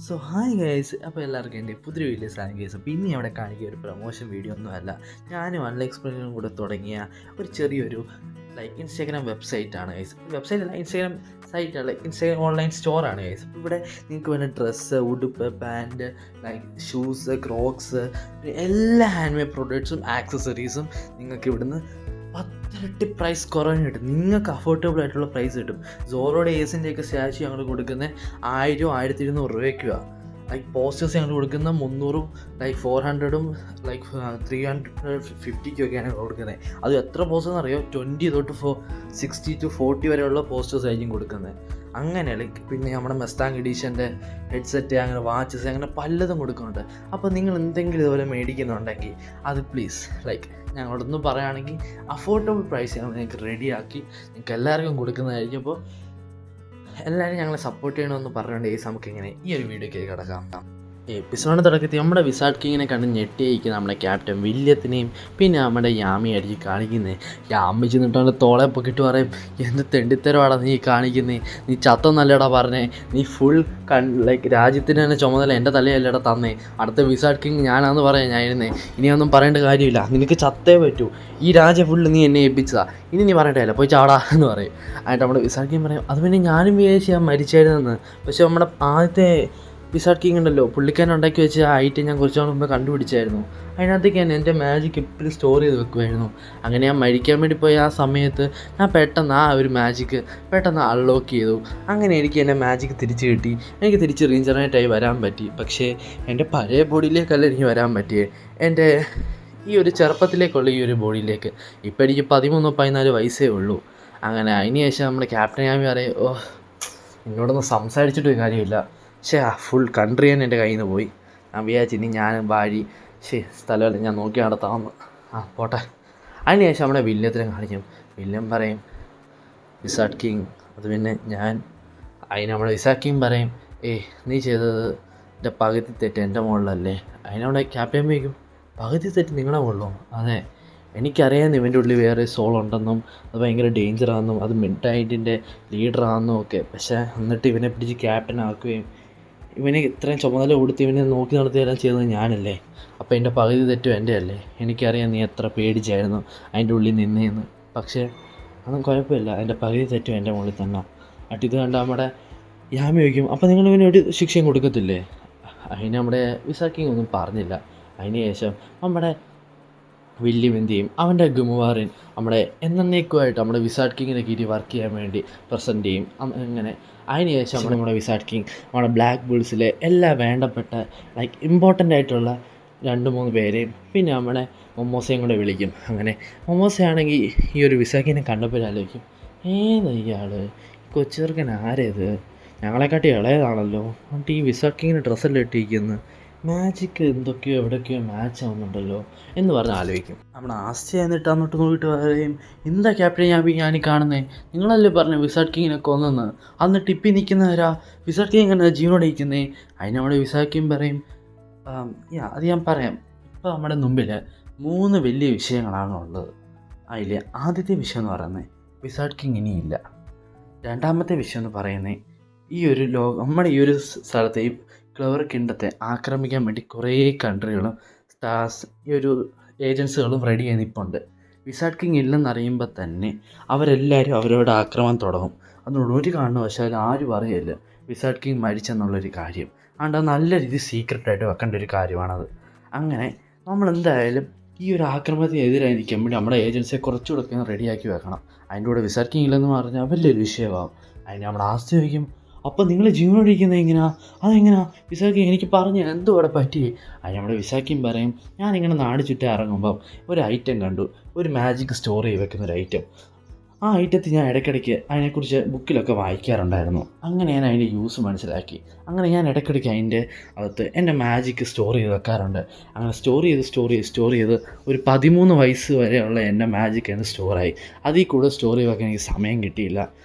So hi guys, അപ്പോൾ എല്ലാവർക്കും എൻ്റെ പുതിയ വീഡിയോ സാധനം ഗൈസ്. പിന്നെ അവിടെ കാണിക്കുക ഒരു പ്രൊമോഷൻ വീഡിയോ ഒന്നുമല്ല, ഞാനും അൺഎക്സ്പ്ലെയിനും കൂടെ തുടങ്ങിയ ഒരു ചെറിയൊരു ഇൻസ്റ്റാഗ്രാം വെബ്സൈറ്റാണ് ഗൈസ്. വെബ്സൈറ്റ് അല്ല, ഇൻസ്റ്റാഗ്രാം സൈറ്റാണ്, ഇൻസ്റ്റാഗ്രാം ഓൺലൈൻ സ്റ്റോറാണ് ഗൈസ്. അപ്പോൾ ഇവിടെ നിങ്ങൾക്ക് വേണ്ട ഡ്രസ്സ്, ഉടുപ്പ്, പാൻറ്റ്, ഷൂസ്, ക്രോക്സ്, എല്ലാ ഹാൻഡ് മെയ്ഡ് പ്രോഡക്ട്സും ആക്സസറീസും നിങ്ങൾക്ക് ഇവിടുന്ന് 10 പ്രൈസ് കുറവിന് കിട്ടും. നിങ്ങൾക്ക് അഫോർഡബിൾ ആയിട്ടുള്ള പ്രൈസ് കിട്ടും. സോറോയുടെ ഏസിൻ്റെയൊക്കെ സ്റ്റാച്ചു ഞങ്ങൾ കൊടുക്കുന്നത് 1000 1200 രൂപയ്ക്കുമാണ്. പോസ്റ്റേഴ്സ് ഞങ്ങൾ കൊടുക്കുന്ന 300 400 350 കൊടുക്കുന്നത്. അത് എത്ര പോസ്റ്റേഴ്സ് അറിയോ? 20 തൊട്ട് 60 to 40 വരെയുള്ള പോസ്റ്റേഴ്സ് ആയിരിക്കും കൊടുക്കുന്നത്. അങ്ങനെ പിന്നെ നമ്മുടെ മെസ്താങ് എഡീഷൻ്റെ ഹെഡ്സെറ്റ്, അങ്ങനെ വാച്ചസ്, അങ്ങനെ പലതും കൊടുക്കുന്നുണ്ട്. അപ്പോൾ നിങ്ങൾ എന്തെങ്കിലും ഇതുപോലെ മേടിക്കുന്നുണ്ടെങ്കിൽ അത് പ്ലീസ് ഞങ്ങളോടൊന്ന് പറയുകയാണെങ്കിൽ അഫോർഡബിൾ പ്രൈസ് ഞങ്ങൾ നിങ്ങൾക്ക് റെഡിയാക്കി നിങ്ങൾക്ക് എല്ലാവർക്കും കൊടുക്കുന്നതായിരിക്കും. അപ്പോൾ എല്ലാവരും ഞങ്ങളെ സപ്പോർട്ട് ചെയ്യണമെന്ന് പറഞ്ഞുകൊണ്ട് നമുക്കിങ്ങനെ ഈ ഒരു വീഡിയോയ്ക്ക് കിടക്കാം. എപ്പിസോഡിൻ്റെ തുടക്കത്തിൽ നമ്മുടെ വിസാർഡ് കിങ്ങിനെ കണ്ട് ഞെട്ടിയിരിക്കുന്ന നമ്മുടെ ക്യാപ്റ്റൻ വില്യത്തിനെയും പിന്നെ നമ്മുടെ യാമിയായിരിക്കും കാണിക്കുന്നത്. യാമി ചെന്നിട്ടാണ് തോളെ പൊക്കിട്ട് പറയും, എന്ത് തെണ്ടിത്തരവാടാ നീ കാണിക്കുന്നേ, നീ ചത്തൊന്നല്ലടാ പറഞ്ഞേ, നീ ഫുൾ രാജ്യത്തിന് തന്നെ ചുമതല എൻ്റെ തലയല്ലടാ തന്നേ, അടുത്ത വിസാർഡ് കിങ് ഞാനാന്ന് പറയാം ഞാനിരുന്നേ, ഇനിയൊന്നും പറയേണ്ട കാര്യമില്ല, നിനക്ക് ചത്തേ പറ്റൂ, ഈ രാജ്യം ഫുള്ള് നീ എന്നെ ഏൽപ്പിച്ചതാ, ഇനി നീ പറയണ്ടല്ല, പോയി ചാടാ എന്ന് പറയും. ആയിട്ട് നമ്മുടെ വിസാർഡ് കിങ് പറയും, അത് പിന്നെ ഞാനും വിചാരിച്ച് ഞാൻ മരിച്ചായിരുന്നെന്ന്, പക്ഷെ നമ്മുടെ ആദ്യത്തെ വിസാർഡ് കിങ് ഉണ്ടല്ലോ, പുള്ളിക്കാരൻ ഉണ്ടാക്കി വെച്ച ആ ഐറ്റം ഞാൻ കുറച്ച് നാൾ മുമ്പ് കണ്ടുപിടിച്ചായിരുന്നു. അതിനകത്തേക്ക് തന്നെ എൻ്റെ മാജിക് എപ്പോഴും സ്റ്റോർ ചെയ്ത് വെക്കുമായിരുന്നു. അങ്ങനെ ഞാൻ മരിക്കാൻ വേണ്ടി പോയ ആ സമയത്ത് ഞാൻ പെട്ടെന്ന് ആ ഒരു മാജിക്ക് പെട്ടെന്ന് അൺലോക്ക് ചെയ്തു. അങ്ങനെ എനിക്ക് എൻ്റെ മാജിക്ക് തിരിച്ച് കിട്ടി, എനിക്ക് തിരിച്ച് റീജനറേറ്റായി വരാൻ പറ്റി. പക്ഷേ എൻ്റെ പഴയ ബോഡിയിലേക്കല്ല എനിക്ക് വരാൻ പറ്റിയേ, എൻ്റെ ഈ ഒരു ചെറുപ്പത്തിലേക്കുള്ള ഈ ഒരു ബോഡിയിലേക്ക്. ഇപ്പം എനിക്ക് 13-14 വയസ്സേ ഉള്ളൂ. അങ്ങനെ അതിന് ശേഷം നമ്മുടെ ക്യാപ്റ്റൻ യാമി പറയും, എന്നോടൊന്നും സംസാരിച്ചിട്ട് കാര്യമില്ല, ഫുൾ കൺട്രി തന്നെ എൻ്റെ കയ്യിൽ നിന്ന് പോയി, ഞാൻ വിചാരിച്ചു ഇനി ഞാനും ഭാര്യ സ്ഥലമല്ല ഞാൻ നോക്കി നടത്താമെന്ന്, പോട്ടെ. അതിന് ശേഷം നമ്മുടെ വില്യത്തിനെ കാണിക്കും. വില്യം പറയും, വിസാർഡ് കിങ് അത് പിന്നെ ഞാൻ. അതിന് നമ്മുടെ വിസാർഡ് കിങ് പറയും, നീ ചെയ്തത് എൻ്റെ പകുതി തെറ്റ് എൻ്റെ മുകളിലല്ലേ. അതിനവിടെ ക്യാപ്റ്റൻ വയ്ക്കും, പകുതി തെറ്റ് നിങ്ങളുടെ മുകളിലോ? അതെ, എനിക്കറിയാം ഇവൻ്റെ ഉള്ളിൽ വേറെ സോൾ ഉണ്ടെന്നും അത് ഭയങ്കര ഡേഞ്ചറാണെന്നും അത് മിഡ് നൈറ്റിൻ്റെ ലീഡറാണെന്നും ഒക്കെ. പക്ഷേ എന്നിട്ട് ഇവനെ പിടിച്ച് ക്യാപ്റ്റൻ ആക്കുകയും ഇവനെ ഇത്രയും ചുമതല കൊടുത്ത് ഇവനെ നോക്കി നടത്തിയെല്ലാം ചെയ്തത് ഞാനല്ലേ. അപ്പോൾ എൻ്റെ പകുതി തെറ്റും എൻ്റെ അല്ലേ. എനിക്കറിയാം നീ എത്ര പേടിച്ചായിരുന്നു അതിൻ്റെ ഉള്ളിൽ നിന്നേന്ന്. പക്ഷേ അതൊന്നും കുഴപ്പമില്ല, എൻ്റെ പകുതി തെറ്റും എൻ്റെ മുകളിൽ തന്നെ. ഇത് കണ്ട നമ്മുടെ യാമി ചോദിക്കും, അപ്പോൾ നിങ്ങൾ ഇവന് ഒരു ശിക്ഷയും കൊടുക്കത്തില്ലേ? അതിന് നമ്മുടെ വിസാർഡ് കിങ് ഒന്നും പറഞ്ഞില്ല. അതിന് ശേഷം നമ്മുടെ വില്യം എന്ത് ചെയ്യും, അവൻ്റെ ഗുമുവാറിൻ നമ്മുടെ എന്നേക്കുമായിട്ട് നമ്മുടെ വിസാർഡ് കിങ്ങിനെ കീഴിൽ വർക്ക് ചെയ്യാൻ വേണ്ടി പ്രസൻറ്റ് ചെയ്യും. അങ്ങനെ അതിന് ശേഷം നമ്മുടെ വിസാർഡ് കിങ് നമ്മുടെ ബ്ലാക്ക് ബുൾസിലെ എല്ലാ വേണ്ടപ്പെട്ട ഇമ്പോർട്ടൻ്റ് ആയിട്ടുള്ള 2-3 പേരെയും പിന്നെ നമ്മുടെ മൊമോസയും കൂടെ വിളിക്കും. അങ്ങനെ മൊമോസയാണെങ്കിൽ ഈ ഒരു വിസാർഡ് കിങ്ങിനെ കണ്ടപ്പോൾ ആലോചിക്കും, ഇയാൾ കൊച്ചെറുക്കൻ ആരേത്, ഞങ്ങളെക്കാട്ടി ഇളയതാണല്ലോ, എന്നിട്ട് ഈ വിസാർഡ് കിങ്ങിന് ഡ്രസ്സെല്ലാം ഇട്ടിരിക്കുന്നു, മാജിക്ക് എന്തൊക്കെയോ എവിടെയൊക്കെയോ മാച്ച് ആവുന്നുണ്ടല്ലോ എന്ന് പറഞ്ഞ് ആലോചിക്കും. നമ്മുടെ ആസ്യ എന്നിട്ട് അങ്ങോട്ട് നോക്കിയിട്ട് പറയും, എന്താ ക്യാപ്റ്റൻ ഞാനീ കാണുന്നേ, നിങ്ങളല്ലേ പറഞ്ഞു വിസാർഡ് കിങ്ങിനെ കൊന്നെന്ന്, അന്ന് ടിപ്പി നിൽക്കുന്നവരാ, വിസാർഡ് കിങ് എങ്ങനെ ജീവനോടെ ഇരിക്കുന്നേ? അതിന് നമ്മുടെ വിസാർഡ് കിങ് പറയും, അത് ഞാൻ പറയാം. ഇപ്പോൾ നമ്മുടെ മുമ്പിൽ 3 വലിയ വിഷയങ്ങളാണ് ഉള്ളത്. അതിൽ ആദ്യത്തെ വിഷയം എന്ന് പറയുന്നത് വിസാർഡ് കിങ് ഇനിയില്ല. രണ്ടാമത്തെ വിഷയം എന്ന് പറയുന്നത് ഈ ഒരു നമ്മുടെ ഈ ഒരു സ്ഥലത്തെ ഈ ക്ലവർ കിങ്ഡത്തെ ആക്രമിക്കാൻ വേണ്ടി കുറേ കൺട്രികളും ഈ ഒരു ഏജൻസികളും റെഡി ആയി നിൽപ്പുണ്ട്. വിസാർഡ് കിങ് ഇല്ലെന്നറിയുമ്പോൾ തന്നെ അവരെല്ലാവരും അവരോട് ആക്രമണം തുടങ്ങും. അതുകൊണ്ട് ഒരു കാരണവശാലും ആരും അറിയില്ല വിസാർഡ് കിങ് മരിച്ചെന്നുള്ളൊരു കാര്യം. അതുകൊണ്ട് അത് നല്ല രീതിയിൽ സീക്രട്ടായിട്ട് വെക്കേണ്ട ഒരു കാര്യമാണത്. അങ്ങനെ നമ്മളെന്തായാലും ഈ ഒരു ആക്രമണത്തിനെതിരായി നിൽക്കാൻ വേണ്ടി നമ്മുടെ ഏജൻസിയെ കുറച്ചുകൂടെ റെഡിയാക്കി വെക്കണം. അതിൻ്റെ കൂടെ വിസാർഡ് കിങ് ഇല്ലെന്ന് പറഞ്ഞാൽ വലിയൊരു വിഷയമാകും. അതിന് നമ്മുടെ ആസ്തി ചോദിക്കും, അപ്പോൾ നിങ്ങൾ ജീവനോടിരിക്കുന്നത് എങ്ങനെയാ, അതെങ്ങനെയാ വിസാർഡ് കിങ്, എനിക്ക് പറഞ്ഞ് എന്തോ ഇവിടെ പറ്റി? അതിന് നമ്മുടെ വിസാർഡ് കിങ് പറയും, ഞാനിങ്ങനെ നാട് ചുറ്റി ഇറങ്ങുമ്പം ഒരു ഐറ്റം കണ്ടു, ഒരു മാജിക് സ്റ്റോർ ചെയ്ത് വെക്കുന്നൊരു ഐറ്റം. ആ ഐറ്റത്തിൽ ഞാൻ ഇടയ്ക്കിടയ്ക്ക് അതിനെക്കുറിച്ച് ബുക്കിലൊക്കെ വായിക്കാറുണ്ടായിരുന്നു. അങ്ങനെ ഞാൻ അതിൻ്റെ യൂസ് മനസ്സിലാക്കി. അങ്ങനെ ഞാൻ ഇടയ്ക്കിടയ്ക്ക് അതിൻ്റെ അകത്ത് എൻ്റെ മാജിക്ക് സ്റ്റോർ ചെയ്ത് വെക്കാറുണ്ട്. അങ്ങനെ സ്റ്റോർ ചെയ്ത് ഒരു 13 വയസ്സ് വരെയുള്ള എൻ്റെ മാജിക് എന്ന് സ്റ്റോറായി. അതിൽ കൂടെ സ്റ്റോർ ചെയ്ത് വെക്കാൻ എനിക്ക് സമയം കിട്ടിയില്ല.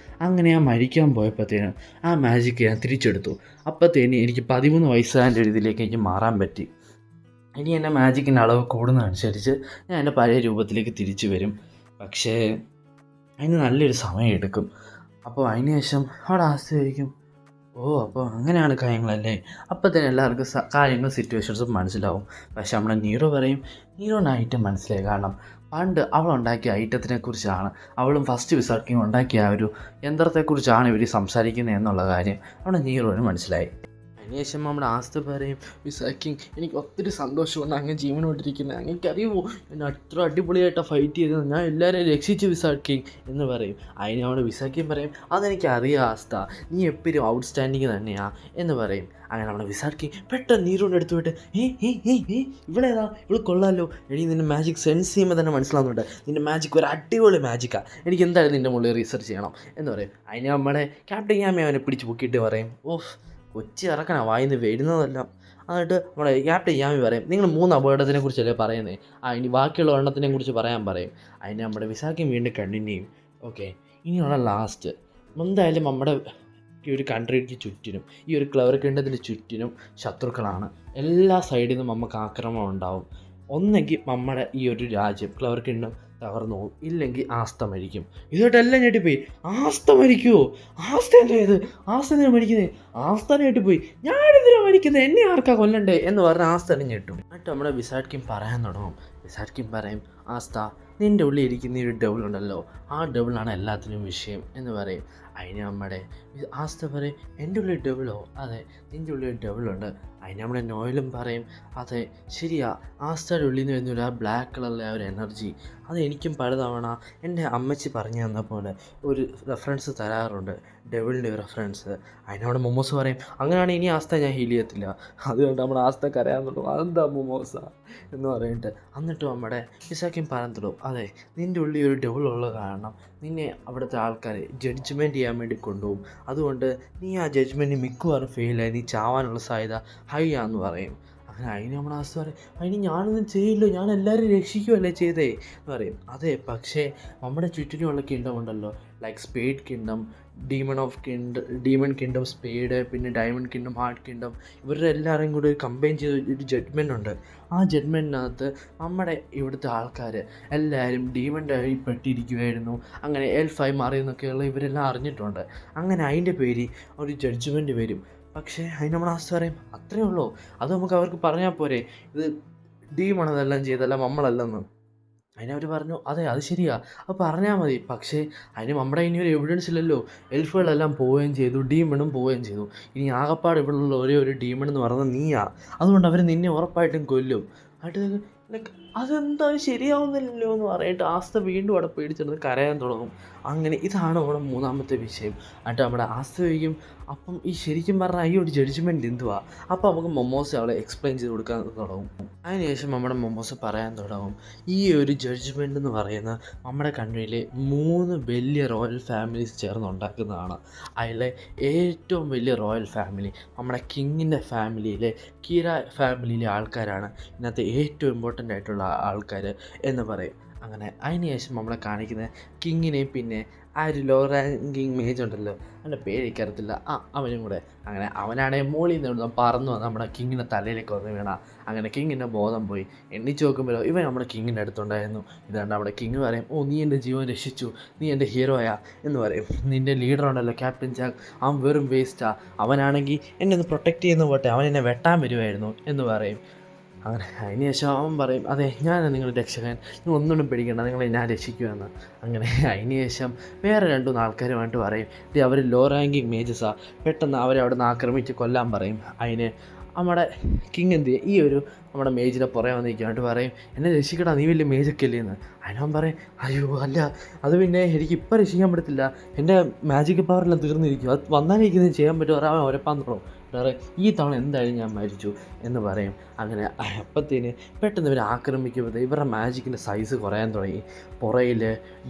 അങ്ങനെ ഞാൻ മരിക്കാൻ പോയപ്പോഴത്തേനും ആ മാജിക്ക് ഞാൻ തിരിച്ചെടുത്തു. അപ്പോഴത്തേന് എനിക്ക് 13 വയസ്സാൻ്റെ ഇതിലേക്ക് എനിക്ക് മാറാൻ പറ്റി. ഇനി എൻ്റെ മാജിക്കിൻ്റെ അളവ് കൂടുന്നതനുസരിച്ച് ഞാൻ എൻ്റെ പഴയ രൂപത്തിലേക്ക് തിരിച്ചു വരും. പക്ഷേ അതിന് നല്ലൊരു സമയം എടുക്കും. അപ്പോൾ അതിന് ശേഷം അവിടെ ആസ്തി ചോദിക്കും, അപ്പോൾ അങ്ങനെയാണ് കാര്യങ്ങളല്ലേ. അപ്പോൾ തന്നെ എല്ലാവർക്കും കാര്യങ്ങളും സിറ്റുവേഷൻസും മനസ്സിലാവും. പക്ഷെ നമ്മുടെ നീറോ പറയും നീറോന് ഐറ്റം മനസ്സിലായി. കാരണം പണ്ട് അവളുണ്ടാക്കിയ ഐറ്റത്തിനെക്കുറിച്ചാണ്, അവളും ഫസ്റ്റ് വിസാർഡ് കിങ് ഉണ്ടാക്കിയ ആ ഒരു യന്ത്രത്തെക്കുറിച്ചാണ് ഇവർ സംസാരിക്കുന്നത് എന്നുള്ള കാര്യം നമ്മുടെ നീറോന് മനസ്സിലായി. അതിനുശേഷം നമ്മുടെ ആസ്ത പറയും, വിസാർഡ് കിങ് എനിക്ക് ഒത്തിരി സന്തോഷമുണ്ട് അങ്ങ് ജീവനോട്ടിരിക്കുന്നത്, അങ്ങേക്കറിയുമോ ഞാൻ അത്ര അടിപൊളിയായിട്ടാണ് ഫൈറ്റ് ചെയ്തത്, ഞാൻ എല്ലാവരെയും രക്ഷിച്ചു വിസാർഡ് കിങ് എന്ന് പറയും. അതിന് നമ്മുടെ വിസാർഡ് കിങ് പറയും അതെനിക്ക് അറിയാം ആസ്ത, നീ എപ്പോഴും ഔട്ട്സ്റ്റാൻഡിങ് തന്നെയാണ് എന്ന് പറയും. അങ്ങനെ നമ്മുടെ വിസാർഡ് കിങ് പെട്ടെന്ന് നീറോൻ്റെ അടുത്ത് പോയിട്ട് ഇവളേതാ, ഇവള് കൊള്ളാമല്ലോ, എനിക്ക് നിൻ്റെ മാജിക് സെൻസ് ചെയ്യുമ്പോൾ തന്നെ മനസ്സിലാവുന്നുണ്ട്, നിൻ്റെ മാജിക് ഒരു അടിപൊളി മാജിക്കാണ്, എനിക്ക് എന്തായാലും നിൻ്റെ മുകളിൽ റിസർച്ച് ചെയ്യണം എന്ന് പറയും. അതിന് നമ്മുടെ ക്യാപ്റ്റൻ യാമി അവനെ പിടിച്ച് പൊക്കിയിട്ട് പറയും, ഓഫ് കൊച്ചി ഇറക്കണ വായിന്ന് വരുന്നതെല്ലാം. എന്നിട്ട് നമ്മുടെ ക്യാപ്റ്റൻ യാമി പറയും നിങ്ങൾ 3 അപകടത്തിനെ കുറിച്ചല്ലേ പറയുന്നത്, ഇനി ബാക്കിയുള്ള എണ്ണത്തിനെ കുറിച്ച് പറയാൻ പറയും. അതിന് നമ്മുടെ വിസാർഡ് കിങ് വീണ്ടും കണ്ടിന്യൂ ചെയ്യും. ഓക്കെ, ഇനിയുള്ള ലാസ്റ്റ് എന്തായാലും നമ്മുടെ ഈ ഒരു കൺട്രിക്ക് ചുറ്റിനും ഈ ഒരു ക്ലവർ കിങ്ഡത്തിന് ചുറ്റിനും ശത്രുക്കളാണ്. എല്ലാ സൈഡിൽ നിന്നും നമുക്ക് ആക്രമണം ഉണ്ടാവും. ഒന്നെങ്കിൽ നമ്മുടെ ഈ ഒരു രാജ്യം ക്ലവർ കിങ്ഡം തകർന്നു പോകും, ഇല്ലെങ്കിൽ ആസ്ത മരിക്കും. ഇതോട്ടെല്ലാം ഞെട്ടിപ്പോയി. ആസ്ത മരിക്കുമോ? ആസ്ത എന്താ ഇത്? ആസ്ത എന്തിനാ മരിക്കുന്നത്? ആസ്ത ഞെട്ടിപ്പോയി. ഞാനെന്തിനാ മരിക്കുന്നത്? എന്നെ ആർക്കാ കൊല്ലണ്ടേ എന്ന് പറഞ്ഞ് ആസ്ത തന്നെ ഞെട്ടും. എന്നിട്ട് നമ്മുടെ വിസാർഡ് കിങ് പറയാൻ തുടങ്ങും. വിസാർഡ് കിങ് പറയും ആസ്ത നിൻ്റെ ഉള്ളിൽ ഇരിക്കുന്ന ഒരു ഡബിൾ ഉണ്ടല്ലോ, ആ ഡബിളാണ് എല്ലാത്തിനും വിഷയം എന്ന് പറയും. അതിന് നമ്മുടെ ആസ്ത പറയും എൻ്റെ ഉള്ളിൽ ഡബിളോ? അതെ, നിൻ്റെ ഉള്ളിൽ ഡബിളുണ്ട്. അതിന് നമ്മുടെ നോയലും പറയും അതെ ശരിയാ, ആസ്റ്റയുടെ ഉള്ളിൽ നിന്ന് വരുന്ന ആ ബ്ലാക്ക് കളറിലെ ആ ഒരു എനർജി അത് എനിക്കും പലതവണ എൻ്റെ അമ്മച്ചി പറഞ്ഞു തന്ന പോലെ ഒരു റെഫറൻസ് തരാറുണ്ട്, ഡെവിളിൻ്റെ ഒരു റെഫറൻസ്. അതിനവിടെ മൊമോസ് പറയും അങ്ങനെയാണ് ഇനി ആസ്ത ഞാൻ ഹീൽ ചെയ്യത്തില്ല. അതുകൊണ്ട് നമ്മുടെ ആസ്ത കരയാൻ തുടങ്ങും, അതെന്താ മൊമോസ എന്ന് പറഞ്ഞിട്ട്. എന്നിട്ട് നമ്മുടെ ഇസാക്കിയും പറയാൻ തുടങ്ങും അതെ നിൻ്റെ ഉള്ളിൽ ഒരു ഡെവിൾ ഉള്ളത് കാരണം നിന്നെ അവിടുത്തെ ആൾക്കാർ ജഡ്ജ്മെൻറ്റ് ചെയ്യാൻ വേണ്ടി കൊണ്ടുപോകും, അതുകൊണ്ട് നീ ആ ജഡ്ജ്മെൻറ്റ് മിക്കവാറും ഫെയിലായി, നീ ചാവാനുള്ള സാധ്യത ഹൈ ആന്ന് പറയും. അങ്ങനെ അതിന് നമ്മുടെ ആസ്ത പറയും അതിന് ഞാനൊന്നും ചെയ്യില്ല, ഞാൻ എല്ലാവരും രക്ഷിക്കുകയല്ലേ ചെയ്തേ എന്ന് പറയും. അതെ, പക്ഷേ നമ്മുടെ ചുറ്റിനുമുള്ള കിങ്ഡം ഉണ്ടല്ലോ, like spade kingdom, demon kingdom spade, പിന്നെ ഡയമണ്ട് കിങ്ഡം, ഹാർട്ട് കിങ്ഡം, ഇവരുടെ എല്ലാവരെയും കൂടി കമ്പൈൻ ചെയ്ത ഒരു ജഡ്ജ്മെൻ്റ് ഉണ്ട്. ആ ജഡ്ജ്മെൻറ്റിനകത്ത് നമ്മുടെ ഇവിടുത്തെ ആൾക്കാർ എല്ലാവരും ഡീമണ്ടായി പെട്ടിരിക്കുമായിരുന്നു, അങ്ങനെ എൽഫായി മാറിയെന്നൊക്കെയുള്ള ഇവരെല്ലാം അറിഞ്ഞിട്ടുണ്ട്. അങ്ങനെ അതിൻ്റെ പേരിൽ ഒരു ജഡ്ജ്മെൻറ്റ് വരും. പക്ഷേ അതിന് നമ്മൾ ആസ്ത പറയും അത്രയേ ഉള്ളൂ, അത് നമുക്ക് അവർക്ക് പറഞ്ഞാൽ പോരെ, ഇത് ഡീമാണ് ഇതെല്ലാം ചെയ്തല്ല നമ്മളല്ലെന്ന്. അതിനവർ പറഞ്ഞു അതെ അത് ശരിയാ, അത് പറഞ്ഞാൽ മതി. പക്ഷേ അതിന് നമ്മുടെ ഇനി ഒരു എവിഡൻസ് ഇല്ലല്ലോ, എൽഫുകളെല്ലാം പോവുകയും ചെയ്തു, ഡീമണും പോവുകയും ചെയ്തു, ഇനി ആകപ്പാട് ഇവിടെയുള്ള ഒരേ ഒരു ഡീമൺ എന്ന് പറഞ്ഞാൽ നീയാ, അതുകൊണ്ട് അവർ നിന്നെ ഉറപ്പായിട്ടും കൊല്ലും. ആയിട്ട് ലൈക്ക് അതെന്തായാലും ശരിയാവുന്നില്ലല്ലോ എന്ന് പറഞ്ഞിട്ട് ആസ്ത വീണ്ടും അവിടെ പേടിച്ചിരുന്ന് കരയാൻ തുടങ്ങും. അങ്ങനെ ഇതാണ് നമ്മുടെ 3ാമത്തെ വിഷയം. എന്നിട്ട് നമ്മുടെ ആസ്ത ചോദിക്കും അപ്പം ഈ ശരിക്കും പറഞ്ഞാൽ ഈ ഒരു ജഡ്ജ്മെൻറ്റ് എന്തുവാ? അപ്പോൾ നമുക്ക് മൊമോസ് അവളെ എക്സ്പ്ലെയിൻ ചെയ്ത് കൊടുക്കാൻ തുടങ്ങും. അതിനുശേഷം നമ്മുടെ മൊമോസ് പറയാൻ തുടങ്ങും ഈ ഒരു ജഡ്ജ്മെൻ്റ് എന്ന് പറയുന്ന നമ്മുടെ കൺട്രിയിലെ 3 വലിയ റോയൽ ഫാമിലീസ് ചേർന്ന് ഉണ്ടാക്കുന്നതാണ്. അതിലെ ഏറ്റവും വലിയ റോയൽ ഫാമിലി നമ്മുടെ കിങ്ങിൻ്റെ ഫാമിലിയിലെ കിര ഫാമിലിയിലെ ആൾക്കാരാണ് ഇതിനകത്ത് ഏറ്റവും ഇമ്പോർട്ടൻ്റ് ആയിട്ടുള്ള ആൾക്കാർ എന്ന് പറയും. അങ്ങനെ അതിന് ശേഷം നമ്മളെ കാണിക്കുന്നത് കിങ്ങിനെയും പിന്നെ ആ ഒരു ലോ റാങ്കിങ് മേജ് ഉണ്ടല്ലോ, അവൻ്റെ പേര് എനിക്കറിയത്തില്ല, അവനും കൂടെ. അങ്ങനെ അവനാണെങ്കിൽ മോളിൽ നിന്ന് പറന്നു വന്ന് നമ്മുടെ കിങ്ങിൻ്റെ തലയിലേക്ക് വന്ന് വീണ. അങ്ങനെ കിങ്ങിൻ്റെ ബോധം പോയി. എണ്ണിച്ച് നോക്കുമ്പോഴോ ഇവൻ നമ്മുടെ കിങ്ങിൻ്റെ അടുത്തുണ്ടായിരുന്നു. ഇതാണ്ട് നമ്മുടെ കിങ് പറയും നീ എൻ്റെ ജീവൻ രക്ഷിച്ചു, നീ എൻ്റെ ഹീറോയാ എന്ന് പറയും. നിൻ്റെ ലീഡർ ഉണ്ടല്ലോ ക്യാപ്റ്റൻ ജാക്ക്, അവൻ വെറും വേസ്റ്റാ, അവനാണെങ്കിൽ എന്നെ ഒന്ന് പ്രൊട്ടക്റ്റ് ചെയ്യുന്ന പോട്ടെ, അവൻ എന്നെ വെട്ടാൻ വരുമായിരുന്നു എന്ന് പറയും. അങ്ങനെ അതിന് ശേഷം അവൻ പറയും അതെ ഞാൻ നിങ്ങളുടെ രക്ഷകൻ, നിങ്ങൾ ഒന്നും പേടിക്കേണ്ട, നിങ്ങളെ ഞാൻ രക്ഷിക്കുമെന്ന്. അങ്ങനെ അതിന് ശേഷം വേറെ 2-3 ആൾക്കാരുമായിട്ട് പറയും അവർ ലോ റാങ്കിങ് മേജസാ, പെട്ടെന്ന് അവരെ അവിടെ നിന്ന് ആക്രമിച്ച് കൊല്ലാൻ പറയും. അതിന് നമ്മുടെ കിങ് എന്ത് ചെയ്യും, ഈ ഒരു നമ്മുടെ മേജിനെ പുറകെ വന്നിരിക്കാനായിട്ട് പറയും എന്നെ രക്ഷിക്കടാ, നീ വലിയ മേജൊക്കെ അല്ലേ എന്ന്. അതിനവൻ പറയും അയ്യോ അല്ല, അത് പിന്നെ എനിക്കിപ്പോൾ രക്ഷിക്കാൻ പറ്റത്തില്ല, എൻ്റെ മാജിക് പവറെല്ലാം തീർന്നിരിക്കും, അത് വന്നാലിരിക്കുന്നത് ചെയ്യാൻ പറ്റും. അവൻ ഉരപ്പാൻ തുടങ്ങും. വേറെ ഈ തവണ എന്തായാലും ഞാൻ മരിച്ചു എന്ന് പറയും. അങ്ങനെ അപ്പത്തേന് പെട്ടെന്ന് ഇവർ ആക്രമിക്കുമ്പോൾ ഇവരുടെ മാജിക്കിൻ്റെ സൈസ് കുറയാൻ തുടങ്ങി. പുറയിൽ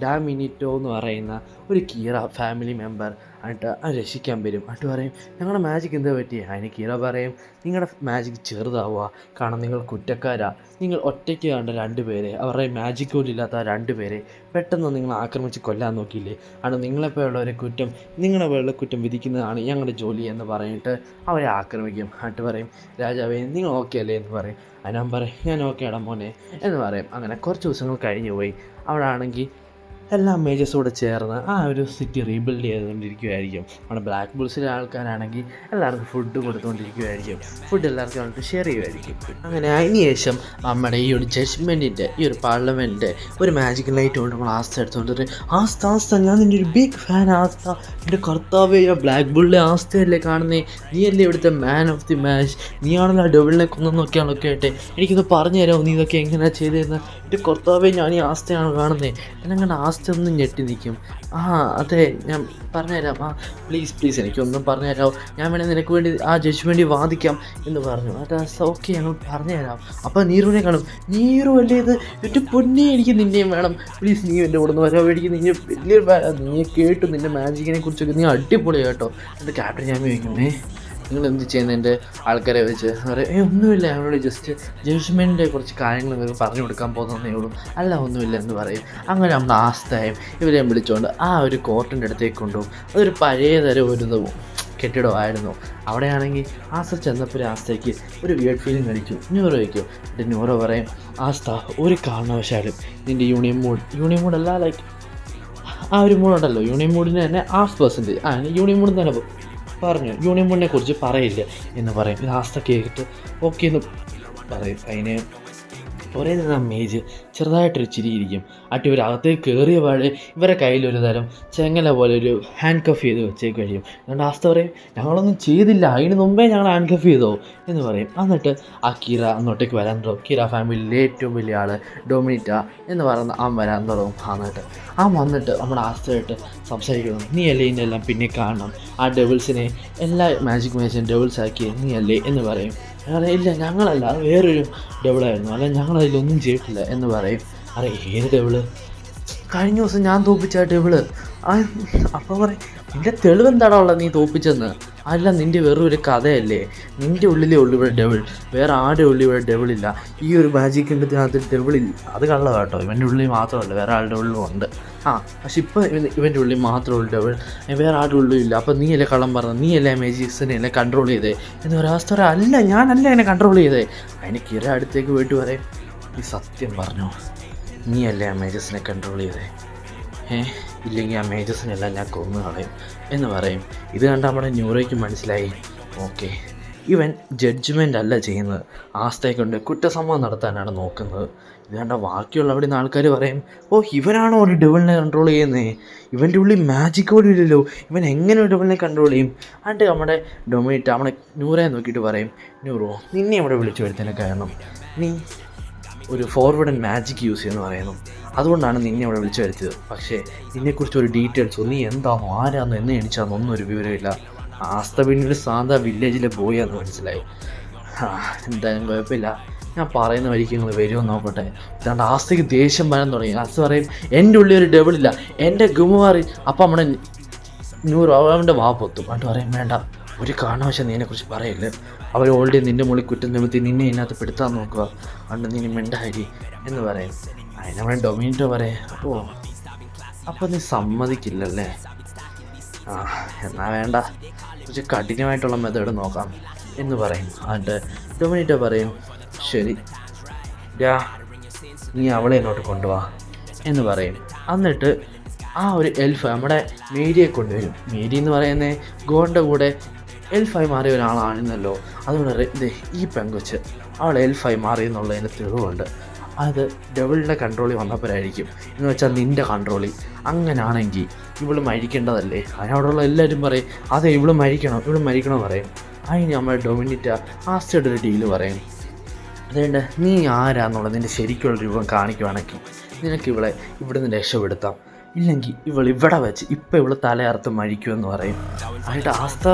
ഡാമിനിറ്റോ എന്ന് പറയുന്ന ഒരു കീറ ഫാമിലി മെമ്പർ എന്നിട്ട് രക്ഷിക്കാൻ വരും. എന്നിട്ട് പറയും ഞങ്ങളുടെ മാജിക് എന്താ പറ്റി? അതിന് കീറ പറയും നിങ്ങളുടെ മാജിക് ചെറുതാവുക, കാരണം നിങ്ങൾ കുറ്റക്കാരാ, നിങ്ങൾ ഒറ്റയ്ക്ക് കണ്ട 2 പേരെ, അവരുടെ മാജിക് പോലും ഇല്ലാത്ത 2 പേരെ പെട്ടെന്ന് നിങ്ങൾ ആക്രമിച്ച് കൊല്ലാൻ നോക്കിയില്ലേ, ആണ് നിങ്ങളെപ്പോലുള്ളവരെ കുറ്റം, നിങ്ങളെപ്പോലുള്ള കുറ്റം വിധിക്കുന്നതാണ് ഞങ്ങളുടെ ജോലി എന്ന് പറഞ്ഞിട്ട് അവരെ ആക്രമിക്കും. എന്നിട്ട് പറയും രാജാവേ നിങ്ങൾ ഓക്കെ അല്ലേ എന്ന് പറയും. അതിനാൻ പറയും ഞാൻ ഓക്കെ ആടാ മോനെ എന്ന് പറയും. അങ്ങനെ കുറച്ച് ദിവസങ്ങൾ കഴിഞ്ഞു പോയി. അവിടെ ആണെങ്കിൽ എല്ലാ മേജേഴ്സും കൂടെ ചേർന്ന് ആ ഒരു സിറ്റി റീബിൽഡ് ചെയ്തുകൊണ്ടിരിക്കുകയായിരിക്കും. നമ്മുടെ ബ്ലാക്ക് ബുൾസിലെ ആൾക്കാരാണെങ്കിൽ എല്ലാവർക്കും ഫുഡ് കൊടുത്തുകൊണ്ടിരിക്കുകയായിരിക്കും. ഫുഡ് എല്ലാവർക്കും അവർക്ക് ഷെയർ ചെയ്യുമായിരിക്കും. അങ്ങനെ അതിന് ശേഷം നമ്മുടെ ഈ ഒരു ജഡ്ജ്മെൻറ്റിൻ്റെ ഈ ഒരു പാർലമെൻറ്റിൻ്റെ ഒരു മാജിക്കൽ ലൈറ്റ് കൊണ്ട് നമ്മൾ ആസ്ഥ എടുത്തുകൊണ്ട് ആസ്ഥ ഞാൻ നിൻ്റെ ഒരു ബിഗ് ഫാൻ ആസ്ഥ, എൻ്റെ കർത്താവേ ബ്ലാക്ക് ബുള്ളിലെ ആസ്ഥയല്ലേ കാണുന്നേ, നീയല്ലേ ഇവിടുത്തെ മാൻ ഓഫ് ദി മാച്ച്, നീയാണല്ലോ ആ ഡബിളിനെ കൊന്നൊക്കെയാണൊക്കെ ആയിട്ട് എനിക്കൊന്ന് പറഞ്ഞു തരാമോ നീ ഇതൊക്കെ എങ്ങനെയാണ് ചെയ്തതെന്ന്, എൻ്റെ കർത്താവേ ഞാൻ ഈ ആസ്ഥയാണ് കാണുന്നത്. എന്നങ്ങനെ ആസ്ഥ ഒന്ന് ഞെട്ടി നിൽക്കും. അതെ ഞാൻ പറഞ്ഞുതരാം, പ്ലീസ് എനിക്കൊന്നും പറഞ്ഞുതരാമോ, ഞാൻ വേണമെങ്കിൽ നിനക്ക് വേണ്ടി ആ ജഡ്ജ്മെൻറ്റ് വാദിക്കാം എന്ന് പറഞ്ഞു. ഓക്കെ ഞങ്ങൾ പറഞ്ഞുതരാം. അപ്പോൾ നീറുവിനെ കാണും. നീറു അല്ലേ ഇത്, എൻ്റെ പൊന്നെ എനിക്ക് നിന്നെയും വേണം, പ്ലീസ് നീ എൻ്റെ കൂടെ നിന്ന് വരാൻ. എനിക്ക് നിന്നെ വലിയൊരു നീ കേട്ടു, നിൻ്റെ മാജിക്കിനെ കുറിച്ചൊക്കെ നീ അടിപൊളി കേട്ടോ. എൻ്റെ ക്യാപ്റ്റൻ ഞാൻ ചോദിക്കുന്നേ നിങ്ങൾ എന്ത് ചെയ്യുന്നത് എൻ്റെ ആൾക്കാരെ വെച്ച് പറയും, ഒന്നുമില്ല ഞങ്ങളോട് ജസ്റ്റ് ജഡ്ജ്മെൻറ്റിൻ്റെ കുറച്ച് കാര്യങ്ങൾ നിങ്ങൾക്ക് പറഞ്ഞു കൊടുക്കാൻ പോകുന്നതേ ഉള്ളൂ, അല്ല ഒന്നുമില്ല എന്ന് പറയും. അങ്ങനെ നമ്മൾ ആസ്ഥയും ഇവരെയും വിളിച്ചുകൊണ്ട് ആ ഒരു കോർട്ടിൻ്റെ അടുത്തേക്ക് കൊണ്ടുപോകും. അതൊരു പഴയ തരം ഒരു കെട്ടിടമായിരുന്നു. അവിടെയാണെങ്കിൽ ആസ്ഥ ചെന്നപ്പോൾ ആസ്ഥയ്ക്ക് ഒരു വിയേർഡ് ഫീലിംഗ് അടിച്ചു. ന്യൂറോ വയ്ക്കും. എന്നിട്ട് ന്യൂറോ പറയും, ആസ്ഥ ഒരു കാരണവശാലും നിൻ്റെ യൂണിയൻ മൂഡല്ല, ലൈക്ക് ആ ഒരു മൂഡുണ്ടല്ലോ, യൂണിയൻ മൂഡിന് തന്നെ 50% യൂണിയൻ മൂഡ് തന്നെ പറഞ്ഞു, യൂണിയൻ മൂഡിനെ കുറിച്ച് പറയില്ല എന്ന് പറയും. ഇത് ആസ്ഥ കേട്ടിട്ട് ഓക്കെ എന്ന് പറയും. അതിന് ഒരേ നേരം മേജ് ചെറുതായിട്ടൊരു ചിരിയിരിക്കും. ഇവരകത്തേക്ക് കയറിയ പാട് ഇവരെ കയ്യിലൊരു തരം ചെങ്ങല പോലെ ഒരു ഹാൻഡ് കഫ് ചെയ്ത് വെച്ചേക്ക് കഴിയും. അതുകൊണ്ട് ആസ്ഥ പറയും, ഞങ്ങളൊന്നും ചെയ്തില്ല, അതിന് മുമ്പേ ഞങ്ങൾ ഹാൻഡ് കഫ് ചെയ്തോ എന്ന് പറയും. എന്നിട്ട് ആ കീര അങ്ങോട്ടേക്ക് വരാൻ തുടങ്ങും. കീര ഫാമിലിയിലെ ഏറ്റവും വലിയ ആൾ ഡൊമിനിറ്റ എന്ന് പറയുന്ന വരാൻ തുടങ്ങും. വന്നിട്ട് നമ്മുടെ ആസ്ഥയായിട്ട് സംസാരിക്കണം. നീ അല്ലേ ഇതിനെല്ലാം പിന്നെ കാണണം, ആ ഡെവിൾസിനെ എല്ലാ മാജിക് മാച്ചും ഡെവിൾസ് ആക്കി നീ അല്ലേ എന്ന് പറയും. ഇല്ല ഞങ്ങളല്ല, അത് വേറൊരു ഡെവിളായിരുന്നു, അല്ല ഞങ്ങളതിലൊന്നും ചെയ്തിട്ടില്ല എന്ന് പറയും. ഏത് ഡെവിള്? കഴിഞ്ഞ ദിവസം ഞാൻ തോൽപ്പിച്ച ഡെവിള്. അപ്പോൾ പറയും, നിൻ്റെ തെളിവെന്താടാ ഉള്ളത് നീ തോൽപ്പിച്ചെന്ന്? അല്ല നിൻ്റെ വെറും ഒരു കഥയല്ലേ, നിൻ്റെ ഉള്ളിലേ ഉള്ളു ഇവിടെ ഡെവിൾ, വേറെ ആരുടെ ഉള്ളിൽ ഇവിടെ ഡെവിളില്ല. ഈ ഒരു മാജിക്കിൻ്റെ അതിൽ ഡെവിളില്ല. അത് കള്ള കേട്ടോ, ഇവൻ്റെ ഉള്ളിൽ മാത്രമല്ല വേറെ ആളുടെ ഉള്ളിലും ഉണ്ട്. പക്ഷെ ഇപ്പോൾ ഇവൻ്റെ ഉള്ളിൽ മാത്രമുള്ള ഡെവിൾ, വേറെ ആരുടെ ഉള്ളിലും ഇല്ല. അപ്പോൾ നീ അല്ലേ കള്ളം പറഞ്ഞത്, നീ അല്ലേ മാജിക്സിനെ എല്ലാം കൺട്രോൾ ചെയ്തേ എന്ന് ഒരവസ്ഥ പറയാം. അല്ല ഞാനല്ല എന്നെ കൺട്രോൾ ചെയ്തേ. അതിന് കിര അടുത്തേക്ക് പോയിട്ട് പറയും, നീ സത്യം പറഞ്ഞോ, നീ അല്ലേ ആ മേജസിനെ കൺട്രോൾ ചെയ്തേ? ഇല്ലെങ്കിൽ ആ മേജസിനെല്ലാം ഞാൻ കൊന്നു കളയും എന്ന് പറയും. ഇത് കണ്ട് നമ്മുടെ ന്യൂറോയ്ക്ക് മനസ്സിലായി, ഓക്കെ ഇവൻ ജഡ്ജ്മെൻ്റ് അല്ല ചെയ്യുന്നത്, ആസ്ഥയെ കൊണ്ട് കുറ്റസമ്മതം നടത്താനാണ് നോക്കുന്നത്. ഇത് കണ്ട ബാക്കിയുള്ള അവിടെ നിന്ന് ആൾക്കാർ പറയും, ഇവനാണോ ഒരു ഡെവിളിനെ കൺട്രോൾ ചെയ്യുന്നത്? ഇവൻ്റെ ഉള്ളിൽ മാജിക് പോലും ഇല്ലല്ലോ, ഇവൻ എങ്ങനെ ഒരു ഡെവിളിനെ കൺട്രോൾ ചെയ്യും? എന്നിട്ട് നമ്മുടെ ഡൊമിനിറ്റ് നമ്മുടെ ന്യൂറയെ നോക്കിയിട്ട് പറയും, ന്യൂറോ നിന്നെ ഇവിടെ വിളിച്ചു വരുത്തതിന് കാരണം നീ ഒരു ഫോർവേഡ് ആൻഡ് മാജിക് യൂസ് ചെയ്യുമെന്ന് പറയുന്നു, അതുകൊണ്ടാണ് നിന്നെ ഇവിടെ വിളിച്ചു വരുത്തിയത്. പക്ഷേ നിന്നെക്കുറിച്ച് ഒരു ഡീറ്റെയിൽസോ നീ എന്താണോ ആരാന്നോ എന്ന് എണിച്ചാന്നോ ഒന്നും ഒരു വിവരമില്ല. ആസ്ഥ പിന്നീട് സാധാ വില്ലേജിലെ ബോയാന്ന് മനസ്സിലായി. എന്തായാലും കുഴപ്പമില്ല, ഞാൻ പറയുന്ന വഴിക്ക് നിങ്ങൾ വരുമോ നോക്കട്ടെ. ഇതാണ്ട് ആസ്ഥയ്ക്ക് ദേഷ്യം വരാൻ തുടങ്ങി. ആസ്ഥ പറയും, എൻ്റെ ഉള്ളിൽ ഒരു ഡെവിളില്ല, എൻ്റെ ഗുമുമാറി. അപ്പം നമ്മുടെ ന്യൂറോ അവൻ്റെ പൊത്തും. എന്നിട്ട് പറയും, വേണ്ട ഒരു കാരണവശാലും നീ എന്നെക്കുറിച്ച് പറയില്ല, അവർ ഓൾറെഡി നിൻ്റെ മുകളിൽ കുറ്റം ചുമത്തി നിന്നെ ഇതിനകത്ത് പെടുത്താൻ നോക്കുക, അതുകൊണ്ട് നീ മിണ്ടായി എന്ന് പറയും. അതിന് നമ്മുടെ ഡൊമിനിറ്റോ പറയും, അപ്പോൾ നീ സമ്മതിക്കില്ലല്ലേ? എന്നാ വേണ്ട, കുറച്ച് കഠിനമായിട്ടുള്ള മെത്തേഡ് നോക്കാം എന്ന് പറയും. എന്നിട്ട് ഡൊമിനിറ്റോ പറയും, ശരി നീ അവളെ ഇങ്ങോട്ട് കൊണ്ടുപോവാ എന്ന് പറയും. എന്നിട്ട് ആ ഒരു എൽഫ് നമ്മുടെ മേരിയെ കൊണ്ടുവരും. മേരി എന്ന് പറയുന്നത് ഗോഡിൻ്റെ കൂടെ എൽഫായി മാറിയ ഒരാളാണെന്നല്ലോ. അതുകൊണ്ട് ഈ പെങ്കൊച്ച് അവൾ എൽഫായി മാറിയെന്നുള്ളതിന് തെളിവുണ്ട്. അത് ഡെവിളിൻ്റെ കൺട്രോളിൽ വന്നപ്പോഴായിരിക്കും, എന്ന് വെച്ചാൽ നിൻ്റെ കൺട്രോളിൽ. അങ്ങനെയാണെങ്കിൽ ഇവള് മരിക്കേണ്ടതല്ലേ? അതിനോടുള്ള എല്ലാവരും പറയും, അതെ ഇവള് മരിക്കണം പറയും. അതിന് നമ്മുടെ ഡൊമിനിറ്റ ആസ്റ്റയുടെ ഒരു ഡീല് പറയും, അതുകൊണ്ട് നീ ആരാന്നുള്ളത് നിൻ്റെ ശരിക്കുള്ള രൂപം കാണിക്കുവാണെങ്കിൽ നിനക്ക് ഇവളെ ഇവിടുന്ന് രക്ഷപ്പെടുത്താം, ഇല്ലെങ്കിൽ ഇവൾ ഇവിടെ വെച്ച് ഇപ്പം ഇവൾ തലയർത്ത് മരിക്കുമെന്ന് പറയും. അതിൻ്റെ ആസ്ഥ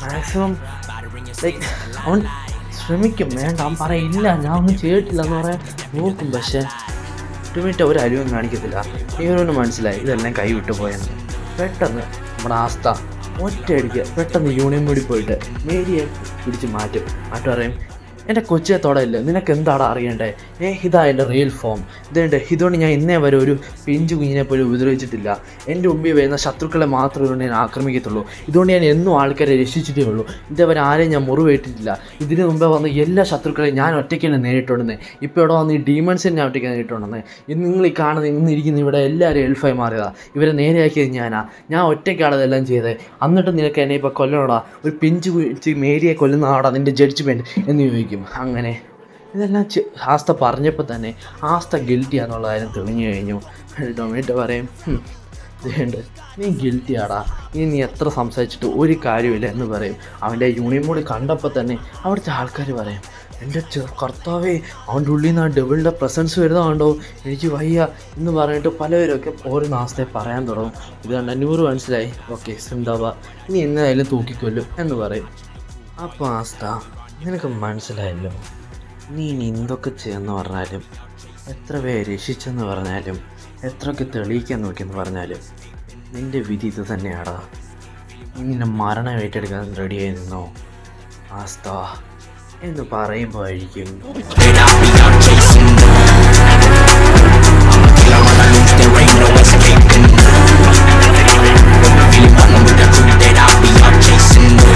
മാക്സിമം അവൻ ശ്രമിക്കും, വേണ്ട അവൻ പറയില്ല ഞാൻ ഒന്നും ചെയ്തിട്ടില്ല എന്ന് പറയാൻ നോക്കും. പക്ഷേ ഡൊമിനിറ്റ ഒരു അരിവും കാണിക്കത്തില്ല. ഇവരൊന്ന് മനസ്സിലായി ഇതെല്ലാം കൈവിട്ടു പോയെന്ന്. പെട്ടെന്ന് നമ്മുടെ ആസ്ഥ ഒറ്റയടിക്ക് പെട്ടെന്ന് യൂണിയൻ കൂടി പോയിട്ട് മേരിയെ പിടിച്ച് മാറ്റും. എന്നിട്ട് പറയും, എൻ്റെ കൊച്ചിയെ തൊടയില്ല, നിനക്ക് എന്താണ് അറിയണ്ടേ? ഇതാ എൻ്റെ റിയൽ ഫോം, ഇതുകൊണ്ട് ഞാൻ ഇന്നേ വരെ ഒരു പിഞ്ചു കുഞ്ഞിനെ പോലും ഉപദ്രവിച്ചിട്ടില്ല. എൻ്റെ മുമ്പിൽ വരുന്ന ശത്രുക്കളെ മാത്രമേ ഞാൻ ആക്രമിക്കത്തുള്ളൂ. ഇതുകൊണ്ട് ഞാൻ എന്നും ആൾക്കാരെ രക്ഷിച്ചിട്ടേ ഉള്ളൂ. ഇതേവരെ ആരെയും ഞാൻ മുറിവേറ്റിട്ടില്ല. ഇതിന് മുമ്പേ വന്ന് എല്ലാ ശത്രുക്കളെയും ഞാൻ ഒറ്റയ്ക്കാണ് നേരിട്ടുണ്ടെന്നേ. ഇപ്പോൾ ഇവിടെ വന്ന് ഈ ഡീമൺസിനെ ഞാൻ ഒറ്റയ്ക്ക് നേരിട്ടുണ്ടെന്നേ. ഇന്ന് നിങ്ങൾ ഈ കാണുന്ന ഇന്നിരിക്കുന്ന ഇവിടെ എല്ലാവരും എൽഫായി മാറിയതാണ്. ഇവരെ നേരെയാക്കിയത് ഞാൻ ഒറ്റയ്ക്കാണ് ഇതെല്ലാം ചെയ്തത്. എന്നിട്ട് നിനക്ക് എന്നെ ഇപ്പോൾ കൊല്ലണോടാ, ഒരു പിഞ്ചു മേരിയെ കൊല്ലുന്നതാടാ നിൻ്റെ ജഡ്ജ്മെൻറ്റ് എന്ന് ചോദിക്കും. അങ്ങനെ ഇതെല്ലാം ആസ്ത പറഞ്ഞപ്പോൾ തന്നെ ആസ്ത ഗിൽറ്റിയാന്നുള്ള കാര്യം തെളിഞ്ഞു കഴിഞ്ഞു. ടൊമാറ്റോ പറയും, ഇതുണ്ട്, നീ ഗിൽറ്റിയാടാ, ഇനി നീ എത്ര സംസാരിച്ചിട്ട് ഒരു കാര്യമില്ല എന്ന് പറയും. അവൻ്റെ യൂണിമോഡ് കണ്ടപ്പോൾ തന്നെ അവിടുത്തെ ആൾക്കാർ പറയും, എൻ്റെ കർത്താവേ, അവൻ്റെ ഉള്ളിൽ നിന്ന് ആ ഡെവിളിൻ്റെ പ്രസൻസ് വരുന്നതാണ്ടോ, എനിക്ക് വയ്യ എന്ന് പറഞ്ഞിട്ട് പലവരൊക്കെ ഓരോ നാസ്തയെ പറയാൻ തുടങ്ങും. ഇത് കണ്ട 100 മനസ്സിലായി, ഓക്കെ സിന്താബ, നീ എന്നായാലും തൂക്കിക്കൊല്ലും എന്ന് പറയും. അപ്പോൾ ആസ്ത, നിനക്ക് മനസ്സിലായല്ലോ, നീ ഇനി എന്തൊക്കെ ചെയ്യുമെന്ന് പറഞ്ഞാലും, എത്ര പേരെ രക്ഷിച്ചെന്ന് പറഞ്ഞാലും, എത്രയൊക്കെ തെളിയിക്കാൻ നോക്കിയെന്ന് പറഞ്ഞാലും, നിൻ്റെ വിധി ഇത് തന്നെയാടാ. നിന്നെ മരണം ഏറ്റെടുക്കാൻ റെഡിയായി നിന്നോ ആസ്ത എന്ന് പറയുമ്പോഴായിരിക്കും Feeling bottom with the crew that I be out chasing.